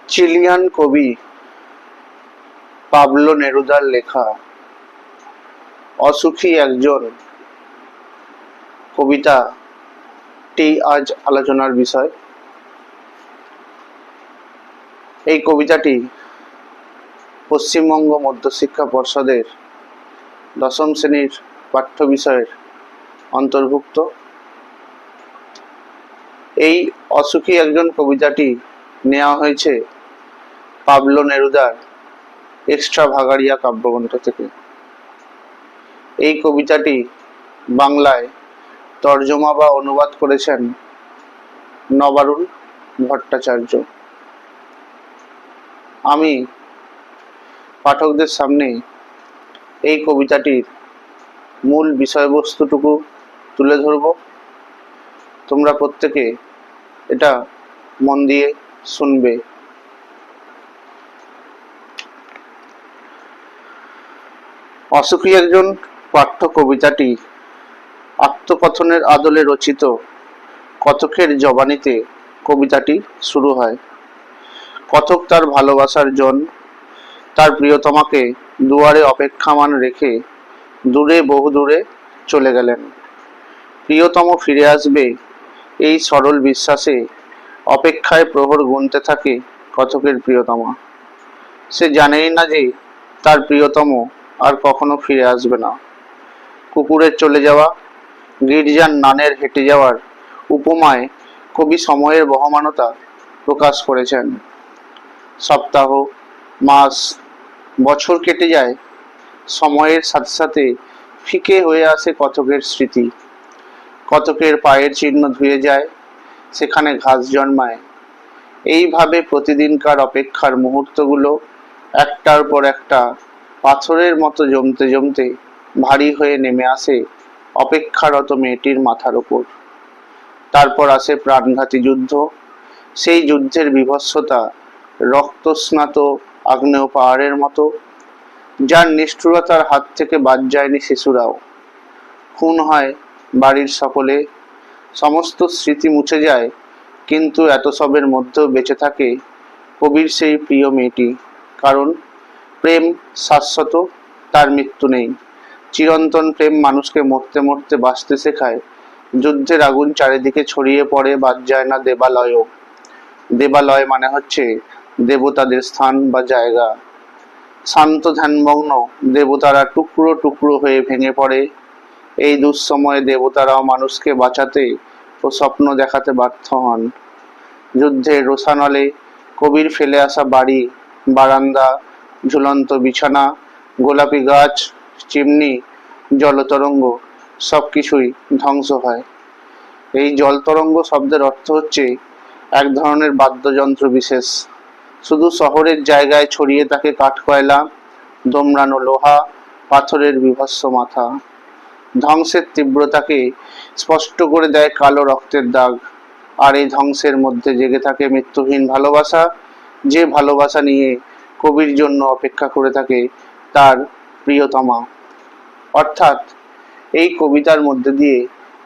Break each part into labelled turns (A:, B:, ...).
A: Chilean কবি Pablo নেরুদার লেখা অসুখী একজন কবিতাটি আজ আলোচনার বিষয়। এই কবিতাটি পশ্চিমবঙ্গ মধ্যশিক্ষা পর্ষদের দশম শ্রেণীর পাঠ্য বিষয়ের অন্তর্ভুক্ত। এই অসুখী একজন কবিতাটি নেওয়া হয়েছে পাবলো নেরুদার এক্সট্রাভাগারিয়া কাব্যগ্রন্থ থেকে। এই কবিতাটি বাংলায় তর্জমা বা অনুবাদ করেছেন নবারুণ ভট্টাচার্য। আমি পাঠকদের সামনে এই কবিতাটির মূল বিষয়বস্তুটুকু তুলে ধরব। তোমরা প্রত্যেকে এটা মন দিয়ে শুনবে। অসুখী একজন পাঠ্য কবিতাটি আত্মকথনের আদলে রচিত কথকের জবানিতে কবিতাটি শুরু হয়। কথক তার ভালোবাসার জন, তার প্রিয়তমাকে দুয়ারে অপেক্ষামান রেখে দূরে বহু দূরে চলে গেলেন। প্রিয়তম ফিরে আসবে এই সরল বিশ্বাসে অপেক্ষায় প্রহর গুনতে থাকে কথকের প্রিয়তমা। সে জানেই না যে তার প্রিয়তম আর কখনো ফিরে আসবে না। কুকুরের চলে যাওয়া, গির্জার নানের হেঁটে যাওয়ার উপমায় কবি সময়ের বহমানতা প্রকাশ করেছেন। সপ্তাহ, মাস, বছর কেটে যায়, সময়ের সাথে সাথে ফিকে হয়ে আসে কথকের স্মৃতি। কথকের পায়ের চিহ্ন ধুয়ে যায়, সেখানে ঘাস জন্মায়। এইভাবে প্রতিদিনকার অপেক্ষার মুহূর্তগুলো একটার পর একটা পাথরের মতো জমতে জমতে ভারী হয়ে নেমে আসে অপেক্ষারত মেয়েটির মাথার ওপর। তারপর আসে প্রাণঘাতী যুদ্ধ। সেই যুদ্ধের বীভৎসতা রক্তস্নাত আগ্নেয় পাহাড়ের মতো, যার নিষ্ঠুরতার হাত থেকে বাদ যায়নি শিশুরাও। খুন হয় বাড়ির সকলে, সমস্ত স্মৃতি মুছে যায়, কিন্তু এত সবের মধ্যেও বেঁচে থাকে কবির সেই প্রিয় মেয়েটি। কারণ প্রেম শাশ্বত, তার মৃত্যু নেই। চিরন্তন প্রেম মানুষকে মরতে মরতে বাঁচতে শেখায়। যুদ্ধের আগুন চারিদিকে ছড়িয়ে পড়ে, বাদ যায় না দেবালয়ও। দেবালয় মানে হচ্ছে দেবতাদের স্থান বা জায়গা। শান্ত ধ্যানমগ্ন দেবতারা টুকরো টুকরো হয়ে ভেঙে পড়ে। এই দুঃসময়ে দেবতারাও মানুষকে বাঁচাতে ও স্বপ্ন দেখাতে ব্যর্থ হন। যুদ্ধের রোষানলে কবির ফেলে আসা বাড়ি, বারান্দা, ঝুলন্ত বিছানা, গোলাপি গাছ, চিমনি, জলতরঙ্গ সবকিছুই ধ্বংস হয়। এই জলতরঙ্গ শব্দের অর্থ হচ্ছে এক ধরনের বাদ্যযন্ত্র বিশেষ। শুধু শহরের জায়গায় ছড়িয়ে থাকে কাঠকয়লা, দোমড়ানো লোহা, পাথরের বীভৎস মাথা। ধ্বংসের তীব্রতাকে স্পষ্ট করে দেয় কালো রক্তের দাগ। আর এই ধ্বংসের মধ্যে জেগে থাকে মৃত্যুহীন ভালোবাসা, যে ভালোবাসা নিয়ে কবির জন্য অপেক্ষা করে থাকে তার প্রিয়তমা। অর্থাৎ এই কবিতার মধ্যে দিয়ে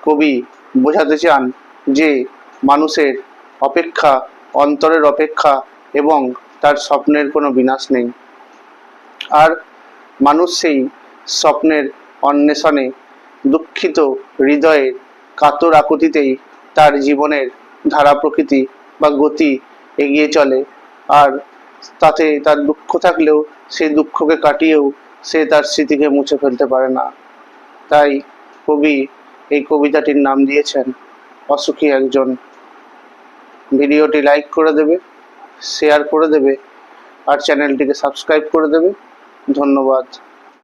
A: কবি বোঝাতে চান যে মানুষের অপেক্ষা, অন্তরের অপেক্ষা, এবং তার স্বপ্নের কোনো বিনাশ নেই। আর মানুষ সেই স্বপ্নের অন্বেষণে দুঃখিত হৃদয়ের কাতর আকুতিতেই তার জীবনের ধারা প্রকৃতি বা গতি এগিয়ে চলে। আর তাতে তার দুঃখ থাকলেও সেই দুঃখকে কাটিয়েও সে তার স্মৃতিকে মুছে ফেলতে পারে না। তাই কবি এই কবিতাটির নাম দিয়েছেন অসুখী একজন। ভিডিওটি লাইক করে দেবে, শেয়ার করে দেবে, আর চ্যানেলটিকে সাবস্ক্রাইব করে দেবে। ধন্যবাদ।